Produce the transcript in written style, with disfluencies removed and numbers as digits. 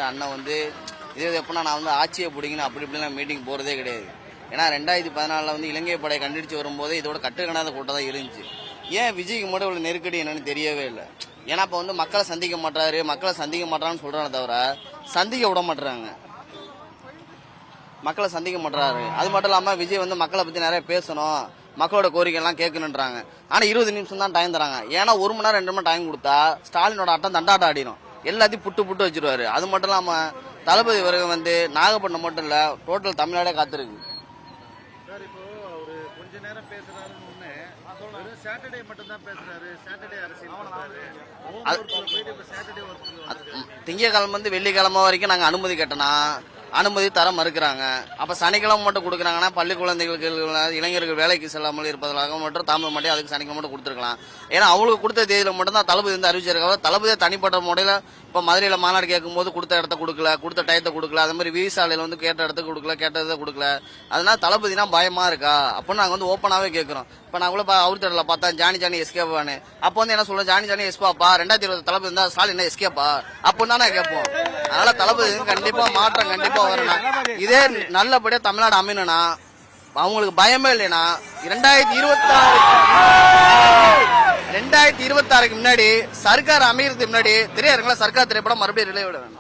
அண்ணன் வந்து இதே எப்படின்னா நான் வந்து ஆட்சியை பிடிங்கன்னு அப்படி இப்படிலாம் மீட்டிங் போகிறதே கிடையாது. ஏன்னா 2014 வந்து இலங்கை படை கண்டிச்சு வரும்போது இதோட கட்டுக்கணாத கூட்டம் தான் இருந்துச்சு. ஏன் விஜய்க்கு மட்டும் இவ்வளோ நெருக்கடி என்னன்னு தெரியவே இல்லை. ஏன்னா இப்போ வந்து மக்களை சந்திக்க மாட்டாரான்னு சொல்கிறானே தவிர சந்திக்க விட மாட்டுறாங்க. மக்களை சந்திக்க மாட்டாரு. அது மட்டும் இல்லாமல் விஜய் வந்து மக்களை பற்றி நிறைய பேசணும், மக்களோட கோரிக்கைலாம் கேட்கணுன்றாங்க. ஆனால் 20 நிமிஷம் தான் டைம் தராங்க. ஏன்னா 1 மணி நேரம் 2 மணி நேரம் டைம் கொடுத்தா ஸ்டாலினோட ஆட்டம் தண்டாட்டம் ஆடிடும், எல்லாத்தையும் புட்டு வச்சிருவாரு. அது மட்டும் இல்லாமல் தளபதி வரைக வந்து நாகப்பட்டினம் மட்டும் இல்லை, டோட்டல் தமிழ்நாடே காத்திருக்கு. சார் இப்போ அவரு கொஞ்ச நேரம் பேசுறாருன்னு ஒண்ணு, சாட்டர்டே மட்டும் தான் பேசுறாரு, சாட்டர்டே அரசியல் திங்கக்கிழமை வந்து வெள்ளிக்கிழமை வரைக்கும் நாங்கள் அனுமதி கேட்டோம்னா அனுமதி தர மறுக்கிறாங்க. அப்ப சனிக்கிழமை மட்டும் கொடுக்குறாங்கன்னா பள்ளி குழந்தைகளுக்கு இளைஞர்கள் வேலைக்கு செல்லாமல் இருப்பதாக மட்டும் தாமதம் மட்டும் அதுக்கு சனிக்கிழமை மட்டும் கொடுத்துருக்கலாம். ஏன்னா அவங்களுக்கு கொடுத்த தேதியில மட்டும் தான் தளபதி வந்து அறிவிச்சிருக்காங்க. தளபதியை தனிப்பட்ட முறையில் இப்போ மதுரையில் மாநாடு கேட்கும் போது கொடுத்த இடத்த கொடுக்கல, கொடுத்த டயத்தை கொடுக்கல, அதே மாதிரி விசாலையில் வந்து கேட்ட இடத்துக்கு கொடுக்கல, கேட்டதை கொடுக்கல. அதனால தளபதினா பயமா இருக்கா அப்படின்னு நாங்கள் வந்து ஓப்பனாகவே கேட்குறோம். இப்போ நான் கூட அவர் தேடல பார்த்தா ஜானி எஸ்கேப்பானு. அப்போ வந்து என்ன சொல்லுவோம், ஜானி எஸ்கேப்பா 2020 தளபதி இருந்தா ஸ்டாலின் என்ன எஸ்கேப்பா அப்படின்னு தானே கேட்போம். அதனால தளபதி கண்டிப்பா மாற்றம் கண்டிப்பா வரணும். இதே நல்லபடியா தமிழ்நாடு அமையணும்னா அவங்களுக்கு பயமே இல்லைன்னா 2026க்கு முன்னாடி சர்க்கார் அமையறதுக்கு முன்னாடி திரையரங்குல சர்க்கார் திரைப்படம் மறுபடியும் ரிலே விட வேணும்.